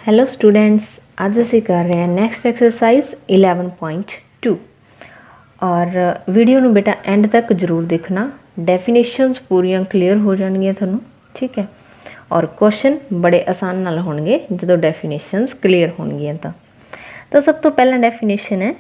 Hello students, आज असी कर रहे हैं नैक्सट एक्सरसाइज 11.2 और वीडियो ਨੂੰ बेटा एंड तक जरूर देखना। डेफिनेशनस पूरियां क्लीयर हो जाएंगियां थानू, ठीक है। और क्वेश्चन बड़े आसान नाल होणगे जो डेफिनेशनस क्लीयर होणगियां। तो सब तो पहला डेफिनेशन है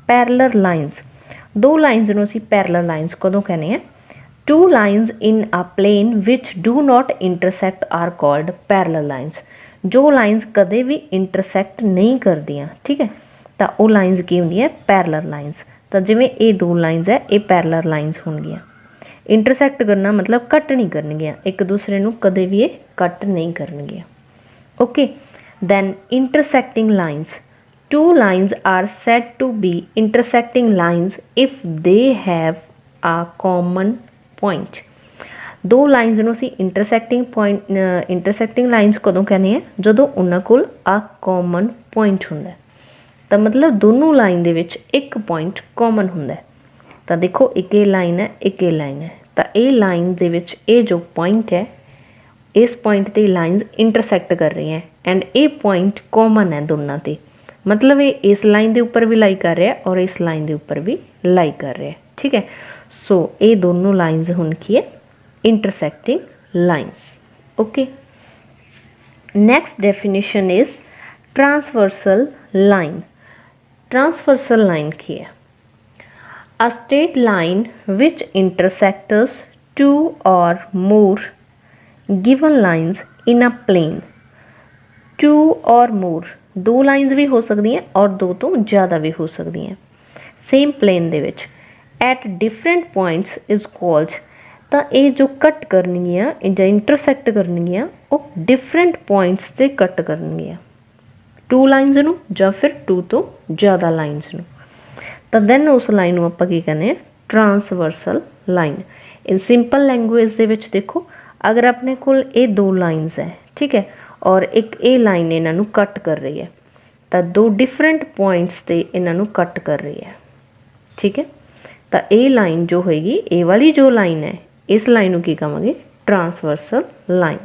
पैरेलल लाइनस। दो लाइनस नूं असीं पैरेलल लाइनस कदों कहने हैं? Two lines in a plane which do not intersect are called parallel lines. जो लाइनस कदे भी इंटरसैक्ट नहीं करदियां, ठीक है, तो वो लाइनस की होंदियां पैरेलल लाइनस। तो जिवें ये दो लाइनस है, ये पैरेलल लाइनस होणगियां। इंटरसैक्ट करना मतलब कट नहीं करनगियां, एक दूसरे नूं कदे भी ये कट नहीं करनगियां। Okay, then intersecting lines. Two lines are said to be intersecting lines if they have a common point. दो लाइनस ਨੂੰ ਅਸੀਂ ਇੰਟਰਸੈਕਟਿੰਗ ਲਾਈਨਸ ਕਦੋਂ ਕਹਿੰਦੇ ਆ? ਜਦੋਂ ਉਹਨਾਂ ਕੋਲ ਆ ਕਾਮਨ ਪੁਆਇੰਟ ਹੁੰਦਾ। ਤਾਂ ਮਤਲਬ ਦੋਨੋਂ ਲਾਈਨ ਦੇ ਵਿੱਚ ਇੱਕ ਪੁਆਇੰਟ ਕਾਮਨ ਹੁੰਦਾ। ਤਾਂ ਦੇਖੋ ਇੱਕ ਇਹ ਲਾਈਨ ਹੈ, ਇੱਕ ਇਹ ਲਾਈਨ ਹੈ। ਤਾਂ ਇਹ ਲਾਈਨ ਦੇ ਵਿੱਚ ਇਹ ਜੋ ਪੁਆਇੰਟ ਹੈ, इस पॉइंट ते लाइन्स इंटरसैक्ट कर रही हैं एंड ये पॉइंट कॉमन है दोनों ते। मतलब ये इस लाइन के उपर भी लाई कर रहा है और इस लाइन के उपर भी लाई कर रहा है, ठीक है। सो ये दोनों लाइन्स हुण की है intersecting lines. Okay, next definition is transversal line. Transversal line की है? A straight line which intersects two or more given lines in a plane. Two or more, दो लाइन्स भी हो सकती हैं और दो तो ज़्यादा भी हो सकती हैं same plane they which at different points is called. तो ये जो कट करनगियां या इंटरसैक्ट करनगियां वो डिफरेंट पॉइंट्स से कट करनगियां, टू लाइन्स नूं या फिर टू तो ज़्यादा लाइन्स नूं। तो दैन उस लाइन नूं आपां की कहने हैं? Transversal line. In simple language दे विच देखो, अगर अपने कोल ये दो लाइन्स है, ठीक है, और एक ये लाइन इन्हों कट कर रही है, तो दो डिफरेंट पॉइंट्स से इन्हों कट कर रही है, ठीक है। तो ये लाइन जो होएगी, ये वाली जो लाइन है, इस लाइन को की कहांगे? Transversal line.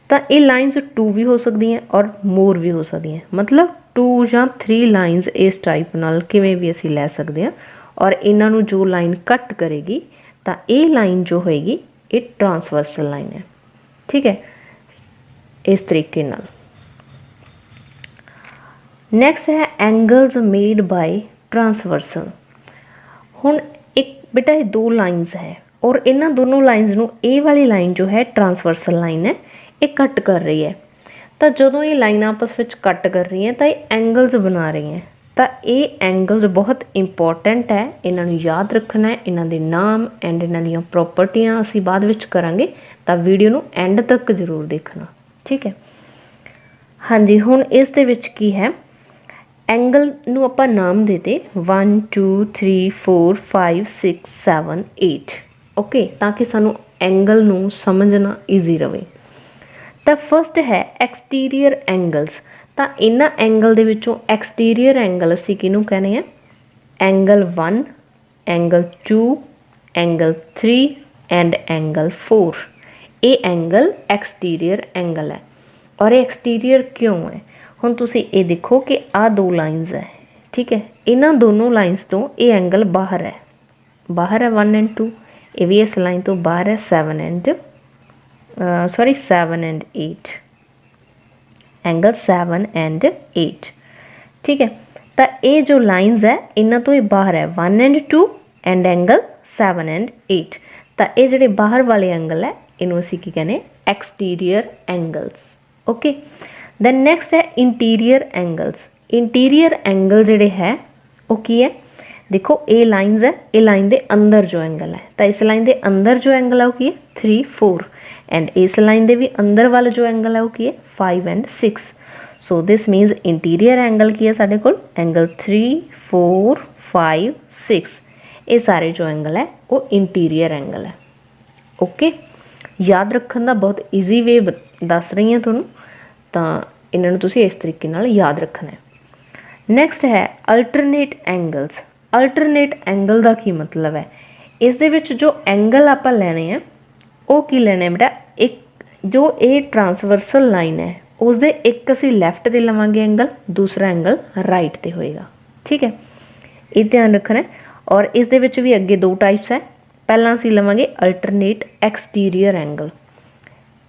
तो ये लाइन्स टू भी हो सकती हैं और मोर भी हो सकती हैं। मतलब टू या थ्री लाइन्स इस टाइप नाल किवें भी असीं लै सकते हैं। और इन्हों जो लाइन कट करेगी तो ये लाइन जो होएगी ये ट्रांसवर्सल लाइन है, ठीक है, इस तरीके नाल। नैक्सट है एंगल्स मेड बाय ट्रांसवर्सल। हुण एक बेटा ये दो लाइन्स है और इन्हां दोनों लाइन्स नूं ए वाली लाइन जो है ट्रांसवर्सल लाइन है, ये कट कर रही है। तो जदों ये लाइन आपस में कट कर रही हैं तो ये एंगल्स बना रही हैं। तो ये एंगल्स बहुत इंपॉर्टेंट है, इन्हां नूं याद रखना है। इन्हां दे नाम एंड इन्हां दीयां प्रॉपर्टियां असीं बाद विच करांगे, तो वीडियो नूं एंड तक जरूर देखना, ठीक है। हाँ जी, हुण इस दे विच की है? एंगल नूं आपां नाम देते 1 2 3 4 5 6 7 8, ओके, ताकि सानूं एंगल नूं समझना ईजी रहे। तो फर्स्ट है एक्सटीरियर एंगल्स। तो इन्हां एंगल दे विचों एक्सटीरियर एंगल असीं किहनूं कहने हैं? Angle 1, angle 2, angle 3 and angle 4। ये एंगल एक्सटीरियर एंगल है। और ये एक्सटीरियर क्यों है? हुण तुसीं ये देखो कि आ दो लाइन्स है, ठीक है, इन्हां दोनों लाइन्स तो ये एंगल बाहर है, 1 एंड 2। ये भी इस लाइन तो बाहर है 7 एंड 8, एंगल 7 एंड 8, ठीक है। तो ये जो लाइन्स है इन्हां तो ये बाहर है 1 एंड 2 एंड एंगल 7 एंड 8। तो ये जिहड़े बाहर वाले एंगल है इन्हूं असीं की कहने? Exterior angles. Okay, then next है इंटीरियर एंगल्स। इंटीरियर एंगल जिहड़े है वो की है? देखो ये लाइन्स है, ये लाइन के अंदर जो एंगल है, तो इस लाइन के अंदर जो एंगल है वो की है? 3 4 एंड इस लाइन के भी अंदर वाला जो एंगल है वो की है? 5 and 6। So this means interior angle की है साढ़े कोल? एंगल 3 4 5 6। ये सारे जो एंगल है वो इंटीरियर एंगल है। ओके, याद रखने का बहुत ईजी वे दस रही हैं तुहानूं, तो इन्हां नूं तुसीं इस तरीके नाल याद रखना है। नैक्सट है अल्टरनेट एंगल्स। अल्टरनेट एंगल का की मतलब है? इस दे विच जो एंगल आपां लैणे हैं वो की लेने बेटा? एक जो ये ट्रांसवर्सल लाइन है उसके एक असी लैफ्ट ते लवांगे एंगल, दूसरा एंगल राइट ते होएगा। ठीक है, ये ध्यान रखना है। और इस दे विच भी अगे दो टाइप्स है। पहला असी लवांगे अल्टरनेट एक्सटीरियर एंगल।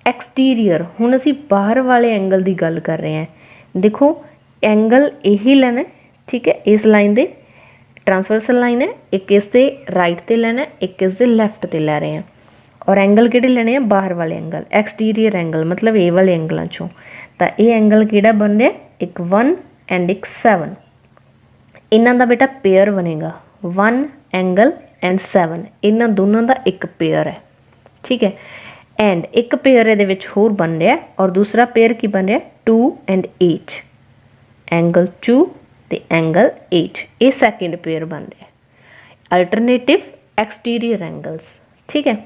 एक्सटीरियर हुण असी बाहर वाले एंगल की गल कर रहे हैं। देखो एंगल यही लेना है, ठीक है, इस लाइन दे ट्रांसवर्सल लाइन है, एक इस दे राइट ते लेना है, एक इस दे लैफ्ट ते लै रहे हैं। और एंगल किहड़े लेने हैं? बाहर वाले एंगल, एक्सटीरियर एंगल मतलब ए वाले एंगलों चों। तो ये एंगल किहड़ा बन रहा है? एक 1 एंड एक 7। इन्हां दा बेटा पेयर बनेगा 1 एंगल एंड 7, इन्हां दोनों का एक पेयर है। ठीक है, एंड एक पेयर ये होर बन रहा है और दूसरा पेयर की बन रहा है 2 एंड 8, एंगल 2 ते एंगल 8, ये सैकेंड पेयर बन रहा है अल्टरनेटिव एक्सटीरियर एंगल्स। ठीक है,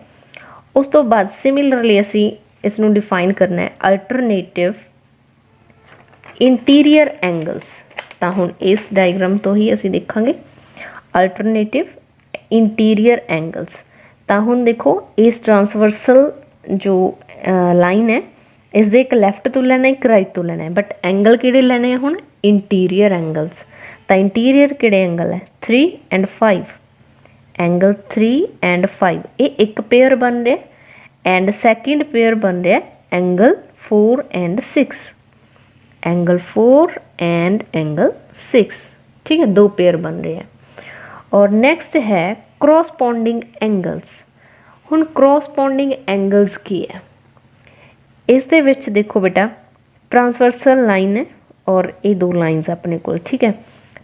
उस तो बाद सिमिलरली असी इसनूं डिफाइन करना है अल्टरनेटिव इंटीरियर एंगल्स। तो हुण इस डायग्राम तो ही असी देखांगे अल्टरनेटिव इंटीरियर एंगल्स। तो हुण देखो इस ट्रांसवर्सल जो लाइन है इस दे एक लैफ्ट तो लेना एक राइट तो लेना है, बट एंगल किहड़े लेने हैं हुण? Interior angles. तो इंटीरियर किहड़े एंगल है? 3 एंड 5, एंगल 3 एंड 5 ये एक पेयर बन रहा है। एंड सैकेंड पेयर बन रहा है angle 4 and 6, angle 4 and angle 6। ठीक है, दो पेयर बन रहे हैं। और नेक्स्ट है क्रॉसपॉन्डिंग एंगल्स। हुण क्रॉसपॉन्डिंग एंगल्स की है? इस दे विच देखो बेटा ट्रांसवर्सल लाइन है और ये दो लाइन्स अपने को। ठीक है,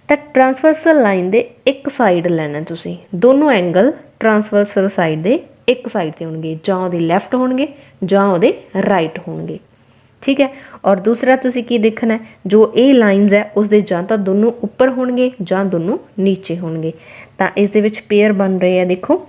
तो ट्रांसवर्सल लाइन दे एक साइड लेना तुसी, दोनों एंगल ट्रांसवर्सल साइड दे एक साइड ते होणगे, जां उहदे लैफ्ट होणगे जां उहदे राइट होणगे। ठीक है, और दूसरा तुसी की देखना है, जो ये लाइन्स है उसके जां तां दोनों उपर होणगे जां दोनों नीचे होणगे। तो इस दे विच पेयर बन रहे हैं देखो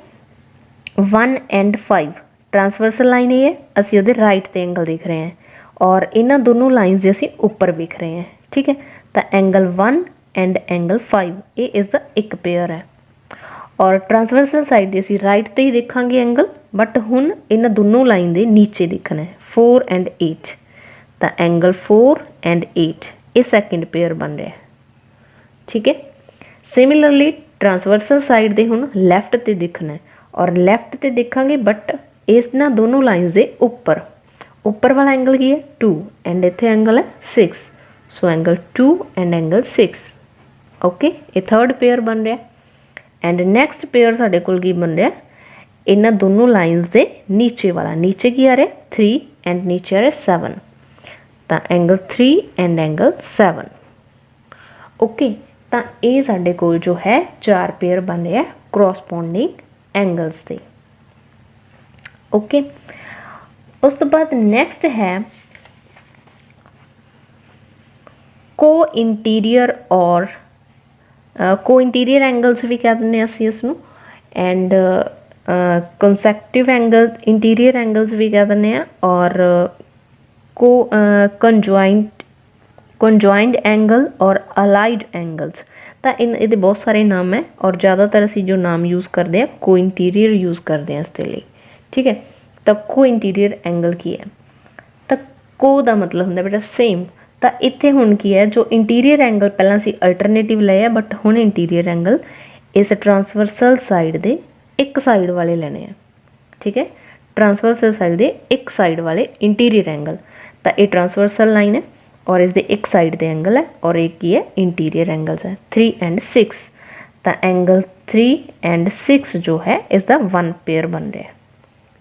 1 एंड 5, ट्रांसवर्सल लाइन ये है, असी उहदे राइट ते एंगल देख रहे हैं और इन्हां दोनों लाइन्स असी उपर देख रहे हैं। ठीक है, तो एंगल 1 एंड एंगल 5 ये इसका एक पेयर है। और ट्रांसवर्सल साइड दे असी राइट ते ही देखांगे एंगल, बट हुण इन्हां दोनों लाइन दे नीचे देखना है 4 एंड 8। तो एंगल 4 एंड 8 ये सैकेंड पेयर बन रहा है। ठीक है, सिमिलरली ट्रांसवर्सल साइड दे हुण लैफ्ट ते देखना है और लैफ्ट ते देखांगे, बट इन्हां दोनों लाइन्स दे उपर, उपर वाला एंगल की है 2 एंड इत्थे एंगल है 6, so angle 2 and angle 6। Okay, ये थर्ड पेयर बन रहा है। एंड नैक्सट पेयर साडे कोल की बन रहा है? इन्हां दोनों लाइन्स दे नीचे वाला, नीचे की आ रहा है 3 एंड नीचे आ रहा है 7, तो एंगल 3 एंड एंगल 7। ओके, तो ये साडे कोल जो है 4 पेयर बन रहे हैं क्रॉसपॉन्डिंग एंगल्स दे। ओके, उस तो बाद नैक्सट है को इंटीरियर और को इंटीरियर एंगल्स भी कह दें असी इसनूं, एंड कंसैक्टिव एंगल इंटीरियर एंगल्स भी कह दें, और को कंजॉइंट एंगल और अलाइड एंगल्स। तो ये बहुत सारे नाम है और ज़्यादातर असी जो नाम यूज़ करते हैं को इंटीरियर यूज़ करते हैं इसके लिए। ठीक है, तो को इंटीरियर एंगल की है? तो को का मतलब होंगे बेटा सेम। तो इत्थे हुण की है, जो इंटीरियर एंगल पहला असी अल्टरनेटिव लिया, बट हुण इंटीरियर एंगल इस ट्रांसवर्सल साइड दे एक साइड वाले लेने हैं। ठीक है, ट्रांसवर्सल साइड दे एक साइड वाले इंटीरियर एंगल। तो ये ट्रांसवर्सल लाइन है और इस दे एक साइड दे एंगल है, और एक की है इंटीरियर एंगल्स है 3 एंड 6। तो एंगल 3 एंड 6 जो है इसका 1 पेयर बन रहा है।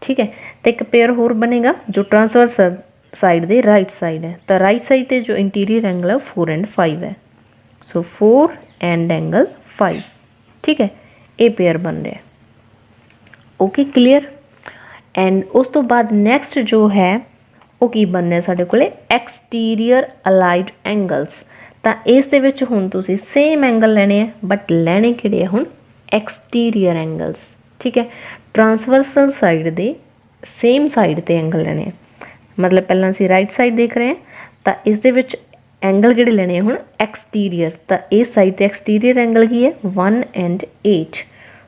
ठीक है, तो एक पेयर होर बनेगा जो ट्रांसवर्सल साइड दे राइट साइड है। तो राइट साइड पे जो इंटीरियर एंगल है 4 एंड 5 है, सो 4 एंड एंगल 5। ठीक है, ये पेयर बन रहा है। Okay, clear. एंड उस तो बाद नैक्सट जो है वो की बन रहा साडे कोले एक्सटीरियर अलाइड एंगल्स। तो इस दे विच हुण तुसीं सेम एंगल लेने हैं, बट लेने किहड़े हुण एक्सटीरियर एंगल्स। ठीक है, ट्रांसवर्सल साइड दे सेम साइड ते एंगल लेने हैं, मतलब पहला असीं राइट साइड देख रहे हैं, तो इस दे विच एंगल किहड़े लेने हुण एक्सटीरियर। तो इस साइड ते एक्सटीरियर एंगल की है 1 and 8,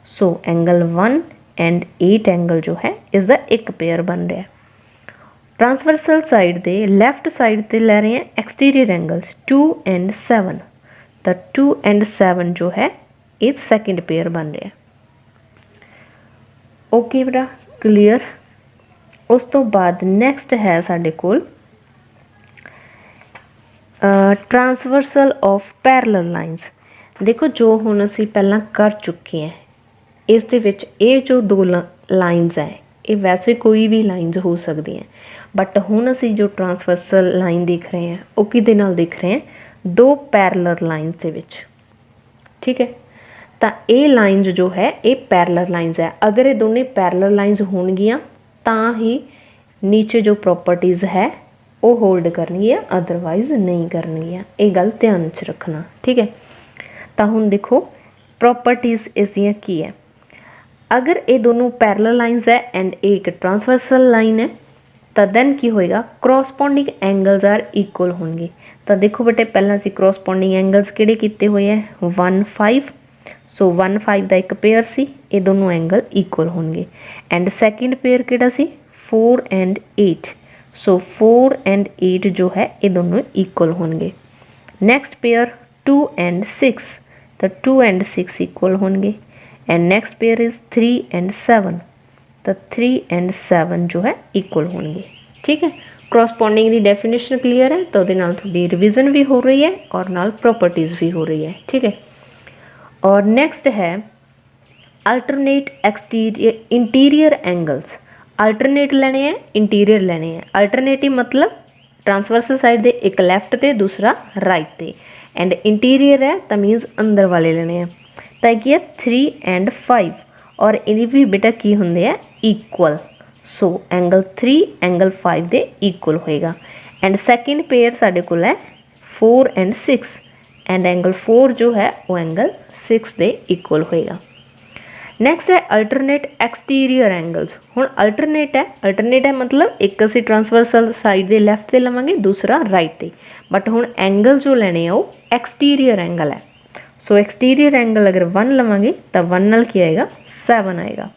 so angle 1 and 8 angle जो है इसका एक पेयर बन रहा है। ट्रांसवर्सल साइड दे लैफ्ट साइड ते लै रहे हैं एक्सटीरियर एंगल्स 2 एंड 7, तो 2 एंड 7 जो है ये सैकेंड पेयर बन रहा है। ओके बेटा क्लीयर। उस तो बाद नैक्सट है साडे कोल ट्रांसवर्सल ऑफ पैरलल लाइनस। देखो जो हुण असीं पहलां कर चुके हैं, इस दे विच ये जो दो लाइनस है ये वैसे कोई भी लाइनस हो सकती हैं, बट हुण असीं जो ट्रांसवर्सल लाइन देख रहे हैं वो किहदे नाल देख रहे हैं, दो पैरलल लाइनस दे विच। ठीक है, तो ये लाइनस जो है ये पैरलल लाइनस है। अगर ये दोनों पैरलल लाइनस होणगियां तां ही नीचे जो प्रॉपर्टीज़ है वो होल्ड करनगियां, अदरवाइज नहीं करनगियां। ये गल ध्यान च रखना। ठीक है, तो हुण देखो प्रॉपर्टीज़ इसदियां की है। अगर ये दोनों पैरलल लाइनस है एंड एक ट्रांसवर्सल लाइन है तो दैन की होएगा, क्रॉसपॉन्डिंग एंगल्स आर इक्वल होंगे। तो देखो बेटे पहला असीं क्रॉसपॉन्डिंग एंगल्स किहड़े कीते हुए है 1 5, सो 1 5 का एक पेयर सी, ये दोनों एंगल इक्वल होंगे। एंड सैकेंड पेयर किहड़ा सी 4 एंड 8, सो 4 एंड 8 जो है ये दोनों इक्वल होंगे। नैक्सट पेयर 2 एंड 6, तो 2 एंड 6 इक्वल होंगे। And next pair is 3 and 7, तो 3 एंड 7 जो है इक्वल होंगे। ठीक है, क्रॉसपॉन्डिंग की डेफिनेशन क्लीयर है, तो उहदे नाल तुहाडी रिविजन भी हो रही है और नाल प्रॉपर्टीज़ भी हो रही है। ठीक है, और नैक्सट है alternate exterior interior angles. Alternate लेने हैं, इंटीरियर लेने हैं। अल्टरनेटिव मतलब ट्रांसवर्सल साइड दे एक लैफ्ट ते दूसरा राइट ते, एंड इंटीरियर है तो मीनस अंदर वाले लेने हैं। तो की है 3 एंड 5, और ये भी बेटा की होंगे है इक्वल, सो एंगल 3 एंगल 5 दे इक्वल होएगा। एंड सैकेंड पेयर साडे कोल है 4 एंड 6, एंड एंगल 4 जो है वो एंगल 6 दे इक्वल होएगा। नैक्सट है अल्टरनेट एक्सटीरियर एंगल्स। हुण अल्टरनेट है मतलब एक असीं ट्रांसवर्सल साइड दे लैफ्ट ते लवांगे, दूसरा राइट ते, बट हुण एंगल जो लेने हैं वो एक्सटीरियर एंगल है। सो एक्सटीरियर एंगल अगर 1 लवांगे तो 1 नाल की आएगा 7 आएगा।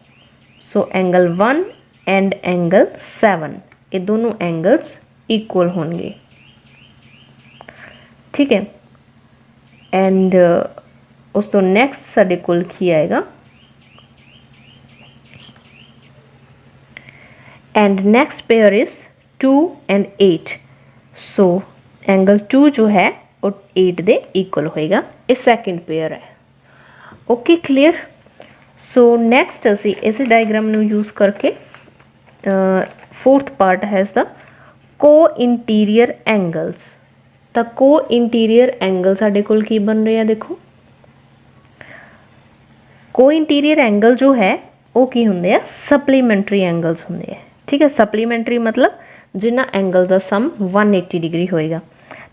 सो एंगल 1 एंड एंगल 7 ये दोनों एंगल्स इक्वल होंगे। ठीक है, एंड उस तो नैक्सट साडे कोल की आएगा, and next pair is 2 and 8, so angle 2 जो है वो 8 दे इक्वल होएगा। ये सैकेंड पेयर है। Okay clear. सो नैक्सट असी इस डायग्राम में यूज़ करके फोर्थ पार्ट हैज़ द को इंटीरियर एंगल्स। तो को इंटीरियर एंगल साडे कोल की बन रहे हैं, देखो को इंटीरियर एंगल जो है वो की होंगे है, सप्लीमेंटरी एंगल्स होंगे है। ठीक है, सप्लीमेंटरी मतलब जिन्ना एंगल का सम 180 डिग्री होएगा।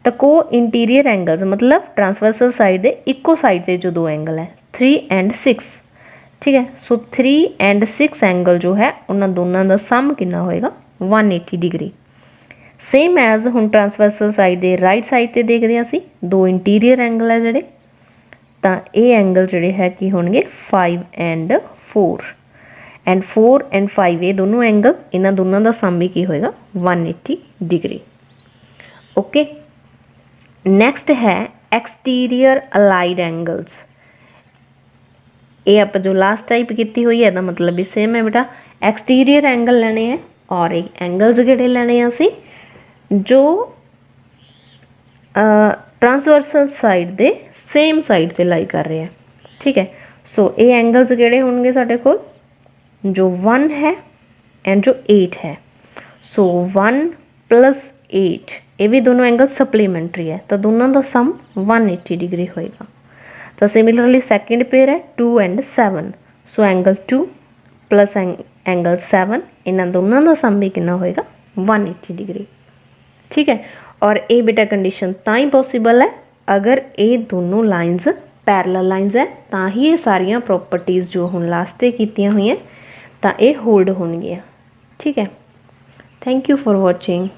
तो को इंटीरियर एंगल्स मतलब ट्रांसवर्सल साइड दे इको साइड से जो दो एंगल है 3 एंड 6। ठीक है, सो 3 एंड 6 एंगल जो है उन्होंने दोनों का सम कितना होएगा 180 डिग्री। सेम एज हुण ट्रांसवर्सल साइड दे राइट साइड ते देखते हैं असी दो इंटीरियर एंगल है जिहड़े, तो ये एंगल जिहड़े है कि होणगे 5 एंड 4, एंड 4 एंड 5 ये दोनों एंगल इन्हां दोनों का सम भी की होएगा 180 डिग्री। ओके, नैक्सट है एक्सटीरियर अलाइड एंगल्स। ये आप जो लास्ट टाइप की हुई है, मतलब भी सेम है बेटा। एक्सटीरियर एंगल लेने हैं और एक एंगल्स किहड़े लेने हैं असी जो ट्रांसवर्सल साइड दे सेम साइड पे लाई कर रहे हैं। ठीक है, सो ये एंगल्स किहड़े होंगे साडे कोल, जो 1 है एंड जो 8 है। सो 1 + 8 ये भी दोनों एंगल सप्लीमेंट्री है, तो दोनों का सम 180 डिग्री होएगा। तो सिमिलरली सेकेंड पेयर है 2 एंड 7, सो एंगल 2 + एंगल 7 इन्होंने दोनों का सम भी कितना होएगा 180 डिग्री। ठीक है, और ये बेटा कंडीशन ता ही पॉसिबल है अगर ये दोनों लाइन्स पैरलल लाइन्स है, ता ही ये सारिया प्रॉपर्टीज़ जो हम लास्ट से कीतियां हुई हैं तो ये होल्ड होणगियां। ठीक है, थैंक यू फॉर वॉचिंग।